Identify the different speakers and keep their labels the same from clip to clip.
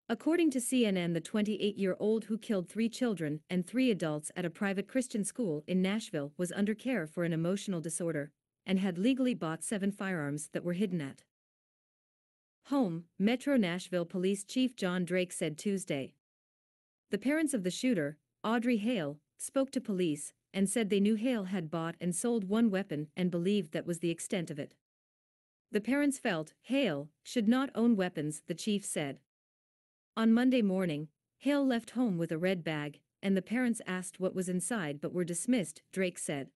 Speaker 1: According to CNN, the 28-year-old who killed 3 children and 3 adults at a private Christian school in Nashville was under care for an emotional disorder and had legally bought 7 firearms that were hidden at home, Metro Nashville Police Chief John Drake said Tuesday. The parents of the shooter, Audrey Hale, spoke to police and said they knew Hale had bought and sold 1 weapon and believed that was the extent of it. The parents felt Hale should not own weapons, the chief said. On Monday morning, Hale left home with a red bag, and the parents asked what was inside but were dismissed, Drake said.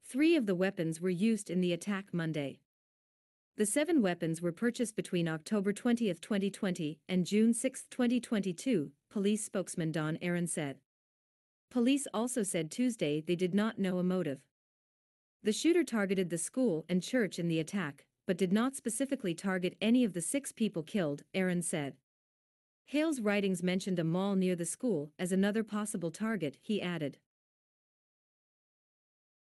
Speaker 1: 3 of the weapons were used in the attack Monday. The 7 weapons were purchased between October 20, 2020 and June 6, 2022, police spokesman Don Aaron said. Police also said Tuesday they did not know a motive. The shooter targeted the school and church in the attack, but did not specifically target any of the 6 people killed, Aaron said. Hale's writings mentioned a mall near the school as another possible target, he added.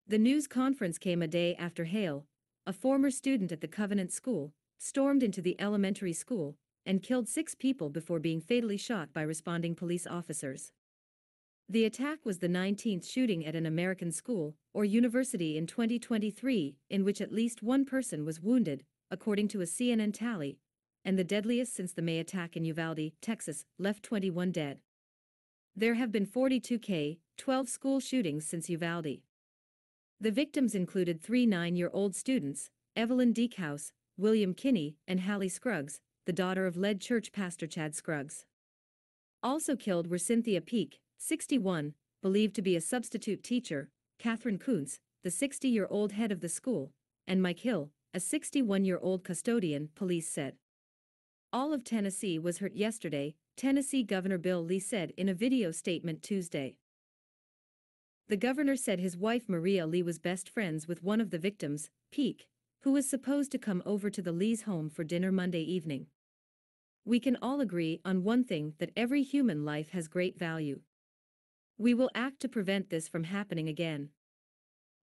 Speaker 1: The news conference came a day after Hale, a former student at the Covenant School, stormed into the elementary school and killed 6 people before being fatally shot by responding police officers. The attack was the 19th shooting at an American school or university in 2023 in which at least 1 person was wounded, according to a CNN tally, and the deadliest since the May attack in Uvalde, Texas, left 21 dead. There have been 12 school shootings since Uvalde. The victims included 3 9-year-old students, Evelyn Deekhouse, William Kinney, and Hallie Scruggs, the daughter of lead church pastor Chad Scruggs. Also killed were Cynthia Peak, 61, believed to be a substitute teacher, Catherine Kuntz, the 60-year-old head of the school, and Mike Hill, a 61-year-old custodian, police said. All of Tennessee was hurt yesterday, Tennessee Governor Bill Lee said in a video statement Tuesday. The governor said his wife Maria Lee was best friends with one of the victims, Peak, who was supposed to come over to the Lees' home for dinner Monday evening. We can all agree on one thing, that every human life has great value. We will act to prevent this from happening again.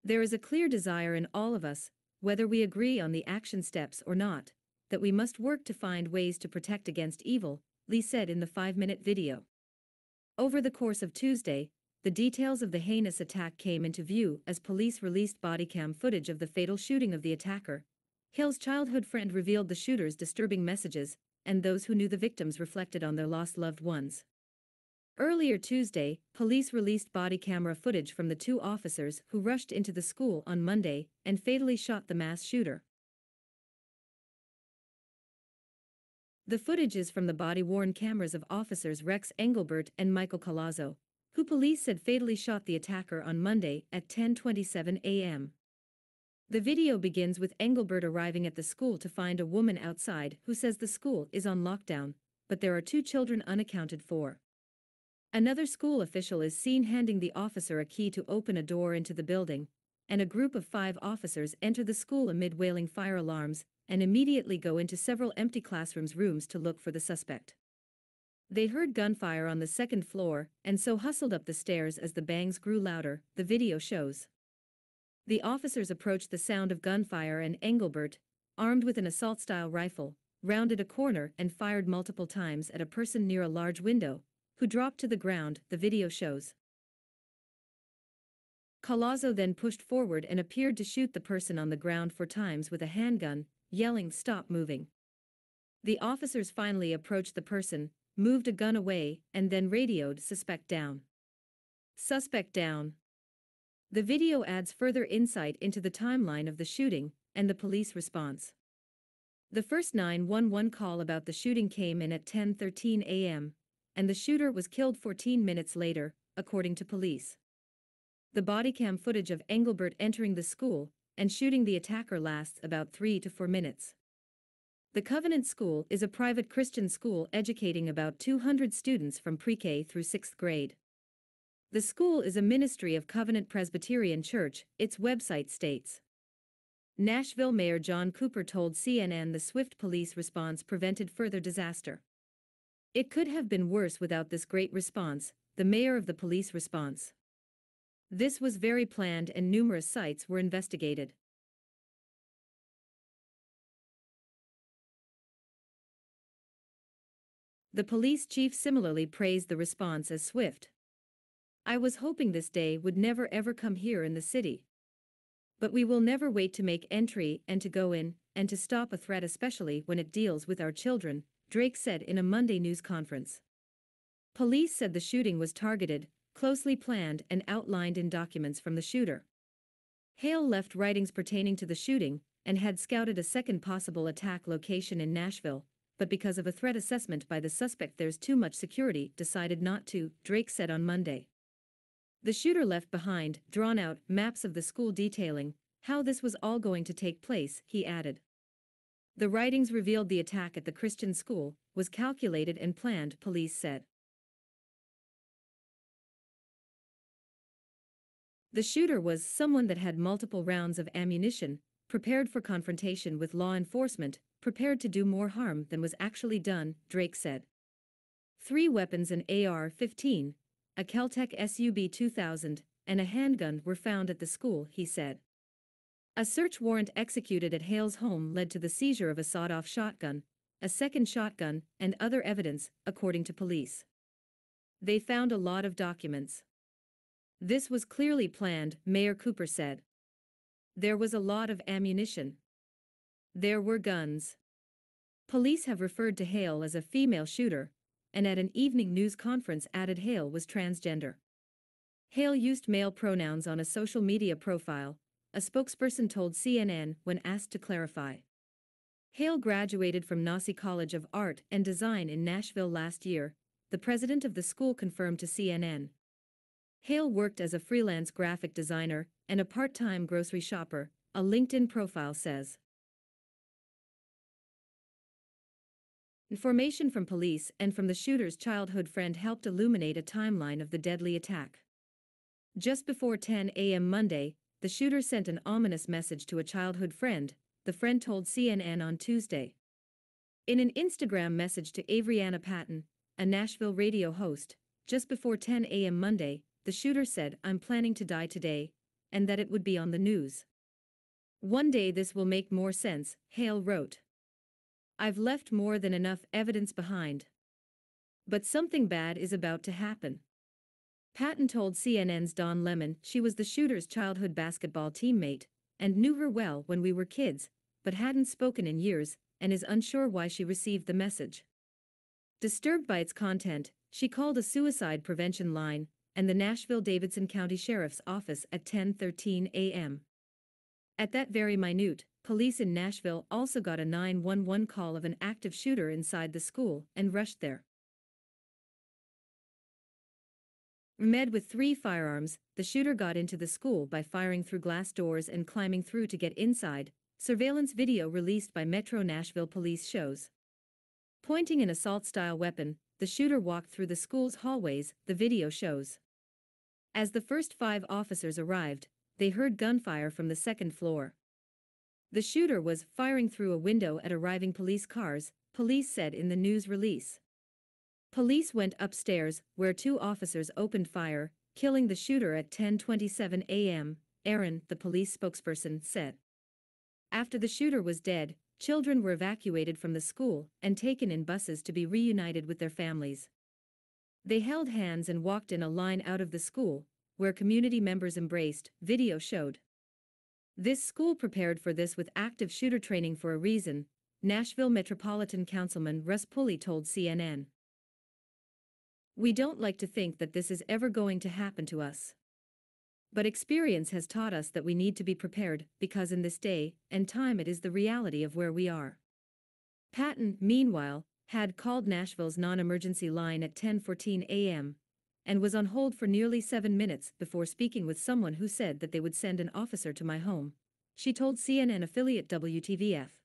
Speaker 1: There is a clear desire in all of us, whether we agree on the action steps or not, that we must work to find ways to protect against evil, Lee said in the 5-minute video. Over the course of Tuesday, the details of the heinous attack came into view as police released bodycam footage of the fatal shooting of the attacker. Hill's childhood friend revealed the shooter's disturbing messages, and those who knew the victims reflected on their lost loved ones. Earlier Tuesday, police released body camera footage from the 2 officers who rushed into the school on Monday and fatally shot the mass shooter. The footage is from the body-worn cameras of officers Rex Engelbert and Michael Collazo, who police said fatally shot the attacker on Monday at 10:27 a.m. The video begins with Engelbert arriving at the school to find a woman outside who says the school is on lockdown, but there are 2 children unaccounted for. Another school official is seen handing the officer a key to open a door into the building, and a group of 5 officers enter the school amid wailing fire alarms and immediately go into several empty rooms to look for the suspect. They heard gunfire on the 2nd floor and so hustled up the stairs as the bangs grew louder, the video shows. The officers approached the sound of gunfire and Engelbert, armed with an assault-style rifle, rounded a corner and fired multiple times at a person near a large window, who dropped to the ground, the video shows. Collazo then pushed forward and appeared to shoot the person on the ground 4 times with a handgun, yelling, "Stop moving." The officers finally approached the person, moved a gun away, and then radioed, "Suspect down. Suspect down." The video adds further insight into the timeline of the shooting and the police response. The first 911 call about the shooting came in at 10:13 a.m., and the shooter was killed 14 minutes later, according to police. The bodycam footage of Engelbert entering the school and shooting the attacker lasts about 3 to 4 minutes. The Covenant School is a private Christian school educating about 200 students from pre-K through 6th grade. The school is a ministry of Covenant Presbyterian Church, its website states. Nashville Mayor John Cooper told CNN the swift police response prevented further disaster. "It could have been worse without this great response," the mayor of the police response. "This was very planned and numerous sites were investigated." The police chief similarly praised the response as swift. "I was hoping this day would never ever come here in the city. But we will never wait to make entry and to go in, and to stop a threat, especially when it deals with our children," Drake said in a Monday news conference. Police said the shooting was targeted, closely planned, and outlined in documents from the shooter. Hale left writings pertaining to the shooting and had scouted a second possible attack location in Nashville, but because of a threat assessment by the suspect there's too much security, decided not to, Drake said on Monday. The shooter left behind, drawn-out, maps of the school detailing how this was all going to take place, he added. The writings revealed the attack at the Christian school was calculated and planned, police said. The shooter was someone that had multiple rounds of ammunition, prepared for confrontation with law enforcement, prepared to do more harm than was actually done, Drake said. 3 weapons, an AR-15, a Keltec SUB-2000, and a handgun were found at the school, he said. A search warrant executed at Hale's home led to the seizure of a sawed-off shotgun, a second shotgun, and other evidence, according to police. They found a lot of documents. This was clearly planned, Mayor Cooper said. There was a lot of ammunition. There were guns. Police have referred to Hale as a female shooter, and at an evening news conference added Hale was transgender. Hale used male pronouns on a social media profile, a spokesperson told CNN when asked to clarify. Hale graduated from Nashville College of Art and Design in Nashville last year, the president of the school confirmed to CNN. Hale worked as a freelance graphic designer and a part-time grocery shopper, a LinkedIn profile says. Information from police and from the shooter's childhood friend helped illuminate a timeline of the deadly attack. Just before 10 a.m. Monday, the shooter sent an ominous message to a childhood friend, the friend told CNN on Tuesday. In an Instagram message to Avriana Patton, a Nashville radio host, just before 10 a.m. Monday, the shooter said, "I'm planning to die today," and that it would be on the news. "One day this will make more sense," Hale wrote. "I've left more than enough evidence behind. But something bad is about to happen." Patton told CNN's Don Lemon she was the shooter's childhood basketball teammate and knew her well when we were kids, but hadn't spoken in years and is unsure why she received the message. Disturbed by its content, she called a suicide prevention line and the Nashville-Davidson County Sheriff's Office at 10:13 a.m. At that very minute, police in Nashville also got a 911 call of an active shooter inside the school and rushed there. Med with 3 firearms, the shooter got into the school by firing through glass doors and climbing through to get inside, surveillance video released by Metro Nashville police shows. Pointing an assault-style weapon, the shooter walked through the school's hallways, the video shows. As the first 5 officers arrived, they heard gunfire from the second floor. The shooter was firing through a window at arriving police cars, police said in the news release. Police went upstairs, where 2 officers opened fire, killing the shooter at 10:27 a.m., Aaron, the police spokesperson, said. After the shooter was dead, children were evacuated from the school and taken in buses to be reunited with their families. They held hands and walked in a line out of the school, where community members embraced, video showed. This school prepared for this with active shooter training for a reason, Nashville Metropolitan Councilman Russ Pulley told CNN. "We don't like to think that this is ever going to happen to us. But experience has taught us that we need to be prepared, because in this day and time it is the reality of where we are." Patton, meanwhile, had called Nashville's non-emergency line at 10:14 a.m. and was on hold for nearly 7 minutes before speaking with someone who said that they would send an officer to my home, she told CNN affiliate WTVF.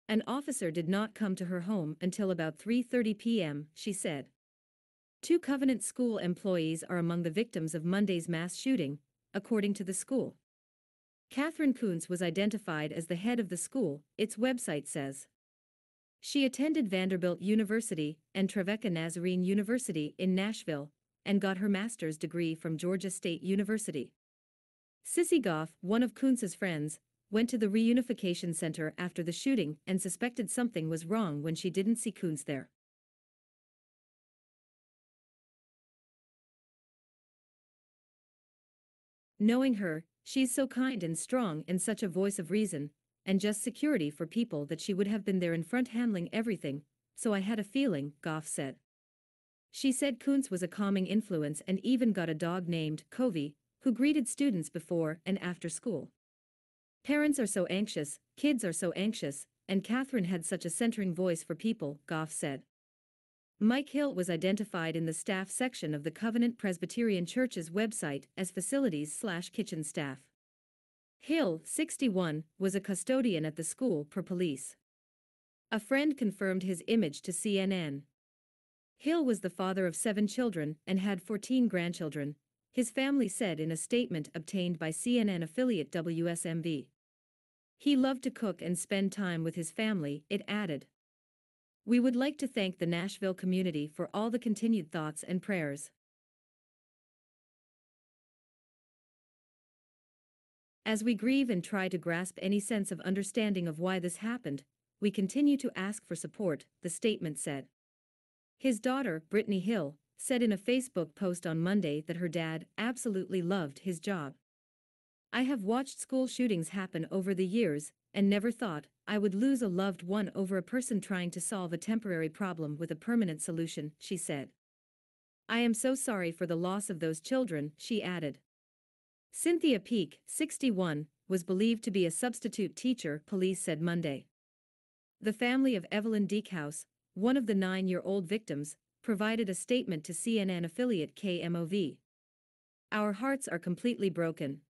Speaker 1: "An officer did not come to her home until about 3:30 p.m., she said. 2 Covenant School employees are among the victims of Monday's mass shooting, according to the school. Catherine Kuntz was identified as the head of the school, its website says. She attended Vanderbilt University and Trevecca Nazarene University in Nashville and got her master's degree from Georgia State University. Sissy Goff, one of Kuntz's friends, went to the reunification center after the shooting and suspected something was wrong when she didn't see Kuntz there. Knowing her, she's so kind and strong and such a voice of reason, and just security for people that she would have been there in front handling everything, so I had a feeling, Goff said. She said Kuntz was a calming influence and even got a dog named Covey, who greeted students before and after school. Parents are so anxious, kids are so anxious, and Catherine had such a centering voice for people, Goff said. Mike Hill was identified in the staff section of the Covenant Presbyterian Church's website as facilities/kitchen staff. Hill, 61, was a custodian at the school per police. A friend confirmed his image to CNN. Hill was the father of 7 children and had 14 grandchildren, his family said in a statement obtained by CNN affiliate WSMV. He loved to cook and spend time with his family, it added. We would like to thank the Nashville community for all the continued thoughts and prayers. As we grieve and try to grasp any sense of understanding of why this happened, we continue to ask for support, the statement said. His daughter, Brittany Hill, said in a Facebook post on Monday that her dad absolutely loved his job. I have watched school shootings happen over the years, and never thought I would lose a loved one over a person trying to solve a temporary problem with a permanent solution, she said. I am so sorry for the loss of those children, she added. Cynthia Peake, 61, was believed to be a substitute teacher, police said Monday. The family of Evelyn Deekhouse, one of the 9-year-old victims, provided a statement to CNN affiliate KMOV. Our hearts are completely broken.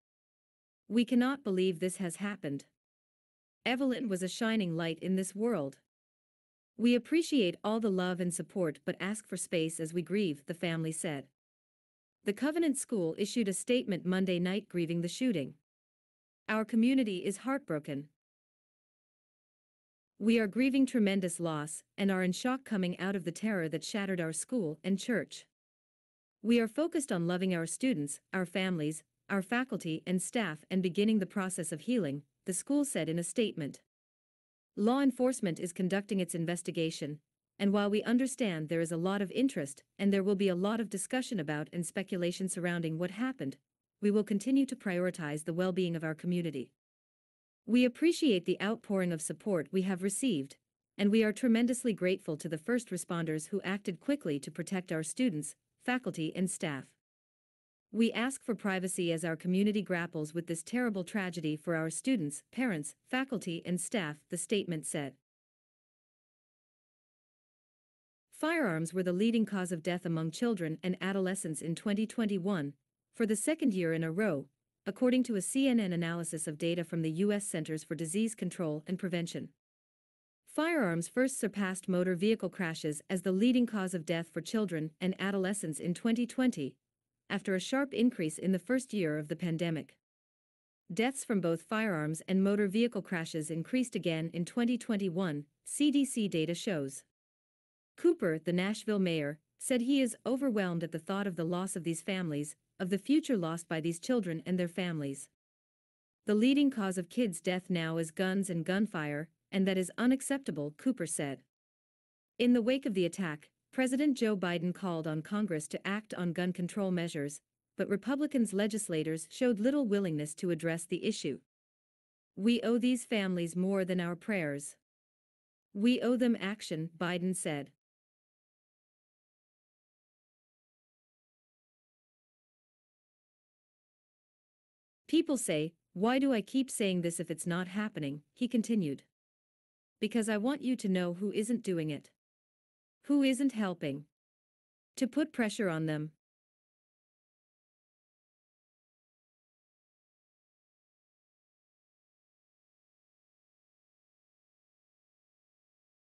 Speaker 1: We cannot believe this has happened. Evelyn was a shining light in this world. We appreciate all the love and support but ask for space as we grieve, the family said. The Covenant School issued a statement Monday night grieving the shooting. Our community is heartbroken. We are grieving tremendous loss and are in shock coming out of the terror that shattered our school and church. We are focused on loving our students, our families, our faculty and staff and beginning the process of healing, the school said in a statement. Law enforcement is conducting its investigation, and while we understand there is a lot of interest and there will be a lot of discussion about and speculation surrounding what happened, we will continue to prioritize the well-being of our community. We appreciate the outpouring of support we have received, and we are tremendously grateful to the first responders who acted quickly to protect our students, faculty and staff. We ask for privacy as our community grapples with this terrible tragedy for our students, parents, faculty and staff, the statement said. Firearms were the leading cause of death among children and adolescents in 2021, for the second year in a row, according to a CNN analysis of data from the U.S. Centers for Disease Control and Prevention. Firearms first surpassed motor vehicle crashes as the leading cause of death for children and adolescents in 2020, after a sharp increase in the first year of the pandemic. Deaths from both firearms and motor vehicle crashes increased again in 2021, CDC data shows. Cooper, the Nashville mayor, said he is overwhelmed at the thought of the loss of these families, of the future lost by these children and their families. The leading cause of kids' death now is guns and gunfire, and that is unacceptable, Cooper said. In the wake of the attack, President Joe Biden called on Congress to act on gun control measures, but Republican legislators showed little willingness to address the issue. We owe these families more than our prayers. We owe them action, Biden said. People say, why do I keep saying this if it's not happening, he continued. Because I want you to know who isn't doing it. Who isn't helping. To put pressure on them,